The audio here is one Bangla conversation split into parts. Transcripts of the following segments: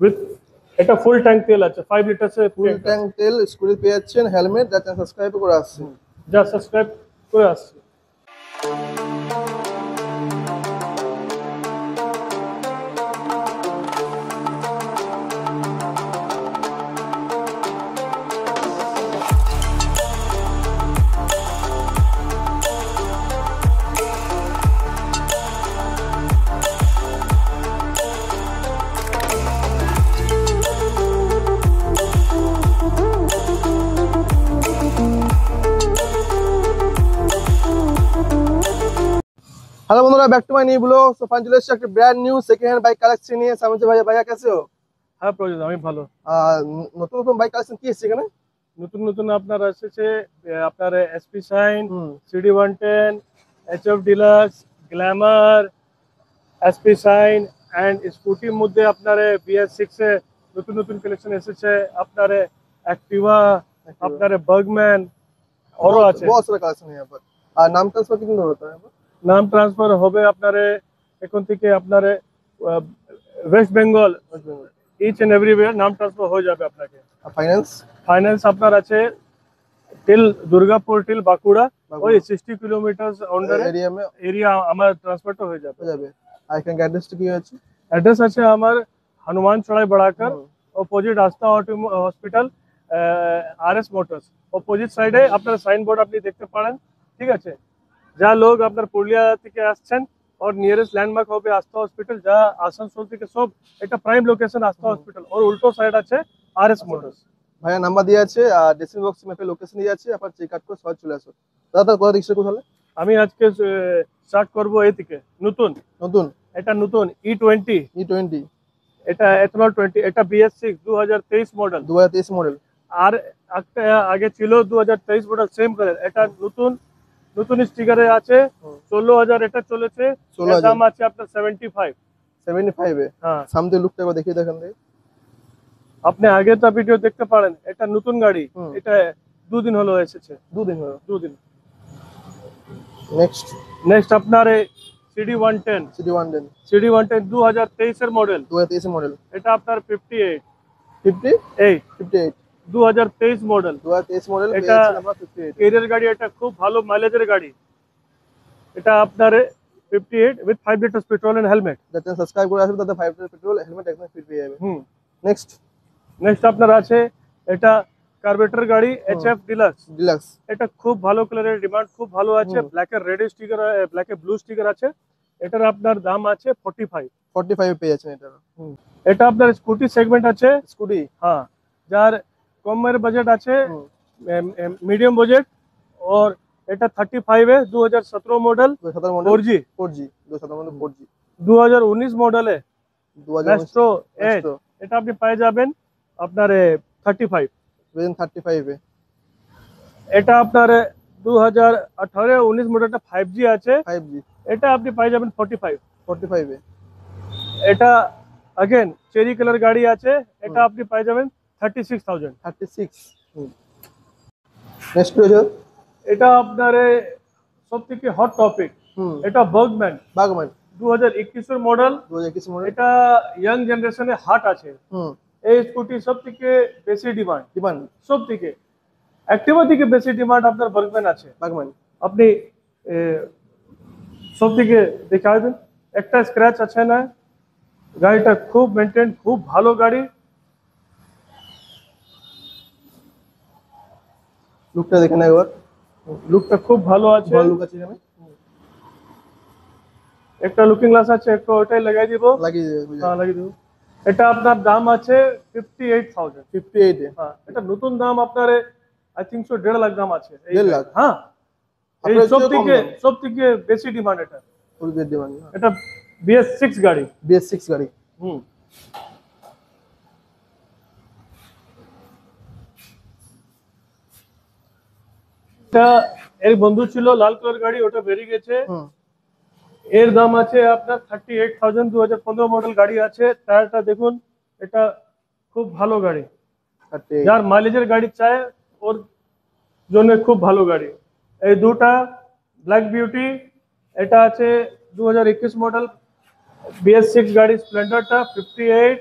উইথ এটা ফুল ট্যাঙ্ক তেল আছে 5 লিটার ফুল ট্যাঙ্ক তেল স্কুটি পেয়ে যাচ্ছেন, হেলমেট, যা সাবস্ক্রাইব করে আসছে, যা সাবস্ক্রাইব করে আসছে। हेलो बंधुरा, back to my new blog. So finally এসেছে একটা brand new second hand bike collection নিয়ে। সামনে ভাইয়া, ভাইয়া कैसे हो? হ্যাঁ প্রয়োজন, আমি ভালো। নতুন নতুন বাইক কালেকশন কি এসেছে এখানে? নতুন নতুন আপনার এসেছে আপনার SP Shine, CD 110, HF Deluxe, Glamour, SP Shine and স্কুটির মধ্যে আপনার BS6 এ নতুন নতুন কালেকশন এসেছে। আপনার অ্যাক্টিভা, আপনার বার্গম্যান আরো আছে। बहुत सारा কালেকশন है यहाँ पर। আর নাম ট্রান্সফার কিভাবে होता है? নাম ট্রান্সফার হবে আপনার এখন থেকে আপনার West Bengal each and everywhere নাম ট্রান্সফার হয়ে যাবে আপনাকে। ফাইন্যান্স? ফাইন্যান্স আপনার আছে টিল দুর্গাপুর টিল বাঁকুড়া, ওই 60 কিলোমিটার আন্ডার এরিয়া আমার ট্রান্সফারটা হয়ে যাবে। আর এখানে অ্যাড্রেসটা কি আছে? অ্যাড্রেস আছে আমার হনুমান চড়াই বড়াকর, অপোজিট আস্থা হসপিটাল, RS মোটরস অপোজিট সাইডে। আপনার সাইনবোর্ড আপনি দেখতে পারেন, ঠিক আছে। যা লোক আপনার পুরুলিয়া থেকে আসছেন और नियरेस्ट लैंडमार्क হবে আস্থা হসপিটাল, যা আসানসোল থেকে সব এটা প্রাইম লোকেশন আস্থা হসপিটাল, और উল্টো সাইড আছে RS মোটরস। ভাইয়া নাম্বার দিয়ে আছে আর ডেসক্রিপশন বক্সে ম্যাপে লোকেশন দিয়ে আছে, আপনারা চেক আউট করে সহজ চলে আসুন। দাদা কত রিক্সা কোথালে? আমি আজকে স্টার্ট করব এই থেকে নতুন নতুন এটা নতুন E20 এটা এথনল 20, এটা BS6 2023 মডেল 2023 মডেল। আর একটা আগে ছিল 2023 মডেল সেম কালার। এটা নতুন নতুন স্টিকারে আছে 16,000 এটা চলেছে। এর দাম আছে আপনার 75 এ। হ্যাঁ, সামনে লুকটা একবার দেখিয়ে দেখেন। আপনি আগে তো ভিডিও দেখতে পারেন। এটা নতুন গাড়ি, এটা 2 দিন হলো এসেছে। 2 দিন। নেক্সট আপনার সিডি 110 2023 এর মডেল। এটা আপনার 58 2023 মডেল। এটা ক্যারিয়ার গাড়ি, এটা খুব ভালো মাইলেজের গাড়ি। এটা আপনার 58 with 5 litre petrol and helmet. যাতে সাবস্ক্রাইব করে আসবে, তাতে 5 লিটার পেট্রোল হেলমেট একদম ফ্রি পেয়ে যাবে। নেক্সট আপনার আছে এটা কার্বেটার গাড়ি HF ডিলাক্স। এটা খুব ভালো কালারের, ডিমান্ড খুব ভালো আছে। ব্ল্যাক এর রেড স্টিকার, ব্ল্যাক এর ব্লু স্টিকার আছে। এটার আপনার দাম আছে 45 পেয়ে যাচ্ছেন এটা। এটা আপনার স্কুটি সেগমেন্ট আছে। স্কুটি, হ্যাঁ, যার কমের বাজেট আছে, মিডিয়াম বাজেট, और এটা 35 है 2017 মডেল 4G 2019 মডেল है ম্যাস্ট্রো এজ। এটা আপনি পেয়ে যাবেন আপনার 35 এ। এটা আপনার 2018-19 মডেলটা 5G আছে। এটা আপনি পেয়ে যাবেন 45 এ। এটা अगेन চেরি কালার গাড়ি আছে। এটা আপনি পেয়ে যাবেন 36,000। নেক্সট রয়েছে এটা আপনার সবথেকে হট টপিক, এটা বার্গম্যান 2021 এর মডেল। এটা ইয়াং জেনারেশনে হাট আছে। এই স্কুটি সবথেকে বেশি ডিমান্ড সবথেকে অ্যাক্টিভা থেকে বেশি ডিমান্ড আপনার বার্গম্যান আছে। আপনি সবথেকে দেখাই দেন, একটা স্ক্র্যাচ আছে না। গাড়িটা খুব মেনটেন, খুব ভালো গাড়ি। লুকটা দেখেন একবার, লুকটা খুব ভালো আছে। একটা লুকিং গ্লাস আছে, একটা ওটাই লাগিয়ে দিব। এটা আপনার দাম আছে 58,000। হ্যাঁ, এটা নতুন দাম আপনার আই থিংক সো 1.5 লাখ দাম আছে। 1.5 লাখ? হ্যাঁ, এই সবথেকে বেশি ডিমান্ড এটা। এটা BS6 গাড়ি। এটা এর বন্ধু ছিল লাল কালার গাড়ি, ওটা বেরিয়ে গেছে। এর দাম আছে আপনার 38,000 2015 মডেল গাড়ি আছে। টায়ারটা দেখুন, এটা খুব ভালো গাড়ি। যার মাইলেজের গাড়ি চায় ওর জন্য খুব ভালো গাড়ি। এই দুটা ব্ল্যাক বিউটি, এটা আছে 2021 মডেল BS6 গাড়ি স্প্লেন্ডারটা 58।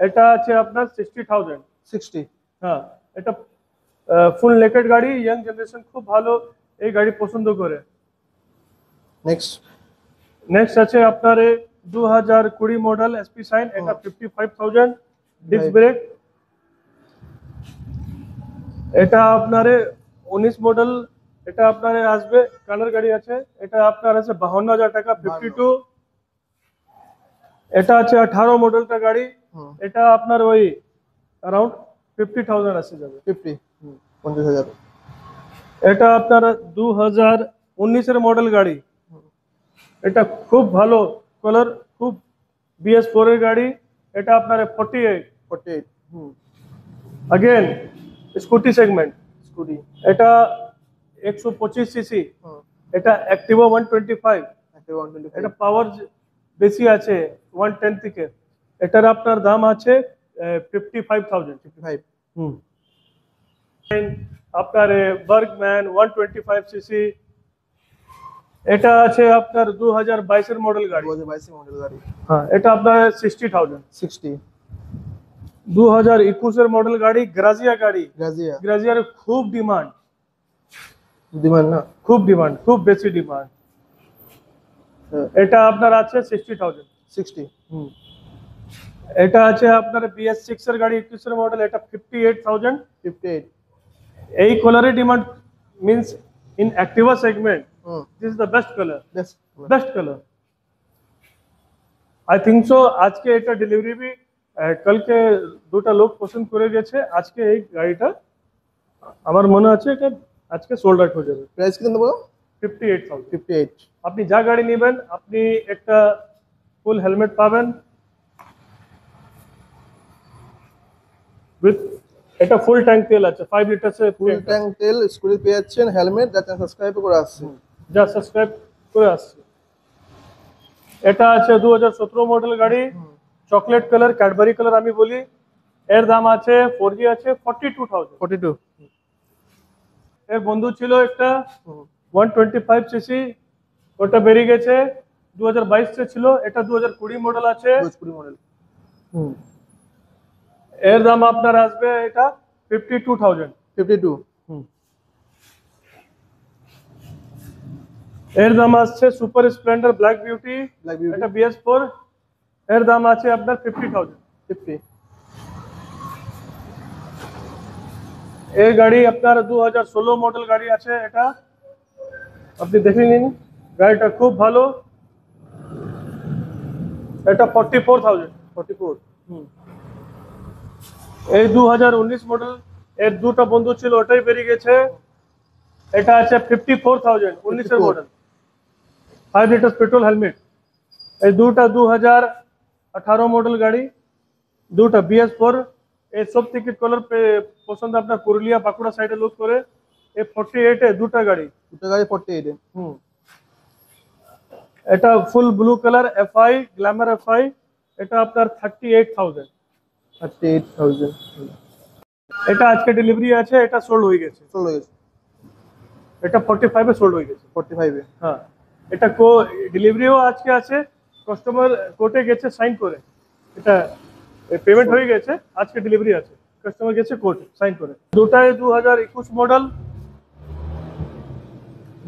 এটা আছে আপনার 60,000। 60। হ্যাঁ, এটা ফুল নেকেড গাড়ি, ইয়াং জেনারেশন খুব ভালো এই গাড়ি পছন্দ করে। নেক্সট। নেক্সট আছে আপনার 2020 মডেল এসপি সাইন, এটা 55,000 ডিস্ক ব্রেক। এটা আপনার 19 মডেল, এটা আপনার আসবে কালার গাড়ি আছে, এটা আপনার আছে 52,000 টাকা 52। এটা আছে 18 মডেলটা গাড়ি, এটা আপনার ওই অ্যারাউন্ড 50,000 আসে যাবে। 50,000। এটা আপনার 2019 এর মডেল গাড়ি, এটা খুব ভালো কালার, খুব BS4 এর গাড়ি, এটা আপনার 48। Again scooty segment, scooty. এটা 125 সিসি, এটা অ্যাক্টিভা 125, এটা পাওয়ার বেশি আছে 110 থেকে। এটার আপনার দাম আছে 55,000। 55। আপনার বার্গম্যান 125 সিসি, এটা আছে আপনার 2022 এর মডেল গাড়ি। 2022 মডেল গাড়ি। হ্যাঁ, এটা আপনার 60,000। 60। 2021 এর মডেল গাড়ি, গ্রাজিয়া গাড়ি। গ্রাজিয়া। গ্রাজিয়ার খুব ডিমান্ড, না? খুব ডিমান্ড, খুব বেশি ডিমান্ড। এটা আপনার আছে 60,000। 60। এটা আছে আপনার BS6 এর গাড়ি, 21 এর মডেল, এটা 58,000। 58। এই কালারের demand means in Activa segment this is the best colour, best colour I think so. আজকে এটা ডেলিভারি भी কালকে দুটো লোক পছন্দ করে গেছে, আজকে এই গাড়িটা আমার মনে আছে এটা আজকে সোল্ড আউট হয়ে যাবে। প্রাইস কত বলো? 58,000। 58। আপনি যা গাড়ি নেবেন আপনি একটা ফুল হেলমেট পাবেন উইথ, এটা ফুল ট্যাঙ্ক তেল আছে, 5 লিটার সে ফুল ট্যাঙ্ক তেল, স্কুটি পেয়ে যাচ্ছেন, হেলমেট, যা সাবস্ক্রাইব করে আসছে, যা সাবস্ক্রাইব করে আসছে। এটা আছে 2017 মডেল গাড়ি, চকলেট কালার, ক্যাডবেরি কালার আমি বলি। এর দাম আছে 4G আছে 42,000। 42। এর বন্ধু ছিল একটা 125 সিসি, ওটা বেরিয়ে গেছে 2022 তে ছিল, এটা 2020 মডেল আছে। 2020 মডেল। এর দাম আপনার আসবে এটা 52,000। 52। এর দাম আসছে সুপার স্প্লেন্ডার ব্ল্যাক বিউটি, এটা BS4, এর দাম আছে আপনার 50,000। 50। এই গাড়ি আপনার 2016 মডেল গাড়ি আছে, এটা আপনি দেখে নিন, গাড়িটা খুব ভালো, এটা 44,000। 44। এই 2019 মডেল, এর দুটো বন্ধু ছিল ওটাই বেরিয়ে গেছে, এটা আছে 54,000, 19 এর মডেল, 5 লিটার পেট্রোল হেলমেট। এই দুটা 2018 মডেল গাড়ি, দুটা BS4। এই সব টিকিট কালার পছন্দ আপনার পুরুলিয়া বাঁকুড়া সাইডে লোক করে। এই 48 এ দুটা গাড়ি, 48 এ। এটা full blue colour FI Glamour FI, এটা আপনার 38,000। 38,000। এটা আজকে ডেলিভারি আছে, এটা সোল্ড হয়ে গেছে। এটা 45 এ সোল্ড হয়ে গেছে। 45 এ। হ্যাঁ, এটা ডেলিভারিও আজকে আছে, কাস্টমার কোর্টে গেছে সাইন করে, এটা পেমেন্ট হয়ে গেছে, আজকে ডেলিভারি আছে, কাস্টমার গেছে কোর্টে সাইন করে। দুটাই 2021 মডেল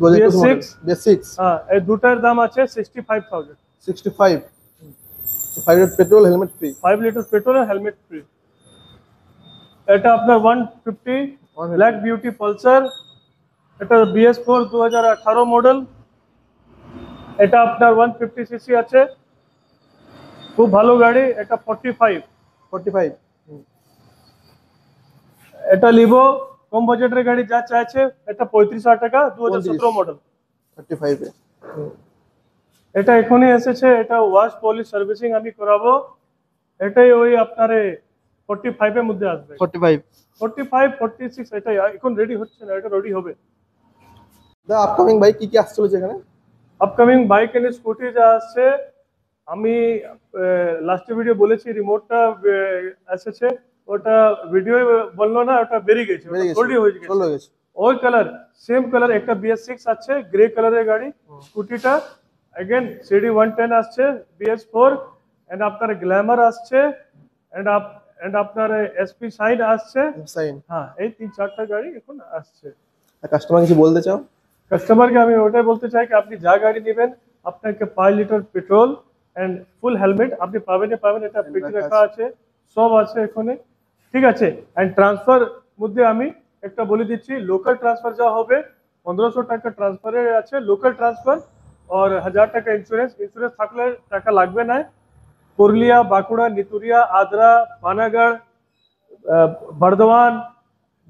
BS6। হ্যাঁ, এই দুটার দাম আছে 65,000। 65। 5 litre petrol, helmet free. 5 litre petrol আর হেলমেট ফ্রি। এটা আপনার 150 ব্ল্যাক বিউটি পালসার, এটা BS4 2018 মডেল, এটা আপনার 150 সিসি আছে, খুব ভালো গাড়ি, এটা 45। এটা লিভো কম বাজেটের গাড়ি যা চাইছে, এটা 35,000 টাকা, 2017 মডেল। 35 এ। এটা এখনই এসেছে, এটা ওয়াশ পলিশ সার্ভিসিং আমি করাবো, এটাই ওই আপনার 45 এর মধ্যে আসবে। 45। 45 46 এটা এখন রেডি হচ্ছে না, এটা রেডি হবে। দা আপকামিং বাইক কি আসছে চলেছে এখানে? আপকামিং বাইক এন্ড স্কুটি যা আসছে, আমি লাস্ট ভিডিও বলেছি রিমোটটা এসেছে, ওটা ভিডিও বললো না, ওটা বেরিয়ে গেছে, সোল্ড হয়ে গেছে। ওই কালার সেম কালার একটা BS6 আছে গ্রে কালারের গাড়ি, স্কুটিটা अगेन CD 110 আসছে, BS4 এন্ড আপনার গ্ল্যামার আসছে, এন্ড আপনার এসপি সাইড আসছে। সাইন। হ্যাঁ, এই 3-4টা গাড়ি এখন আসছে। কাস্টমার কিছু বলতে চাও? কাস্টমারকে আমি ওটাই বলতে চাই কি আপনি যা গাড়ি নেবেন আপনাকে 5 litre petrol and full helmet আপনি পাবেন, এটা পেটি রাখা আছে, সব আছে এখানে, ঠিক আছে। এন্ড ট্রান্সফার মধ্যে আমি একটা বলে দিচ্ছি, লোকাল ট্রান্সফার যা হবে 1500 টাকা ট্রান্সফারের আছে, লোকাল ট্রান্সফার, আর 1000 টাকা ইন্স্যুরেন্স থাকলে টাকা লাগবে না। পুরুলিয়া, বাঁকুড়া, নিতুরিয়া, আদ্রা, পানাগড়, বর্ধমান,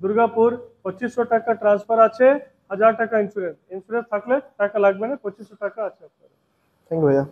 দুর্গাপুর 2500 টাকা ট্রান্সফার আছে, 1000 টাকা ইন্স্যুরেন্স থাকলে টাকা লাগবে না, 2500 টাকা আছে আপনার। থ্যাংক ইউ ভাইয়া।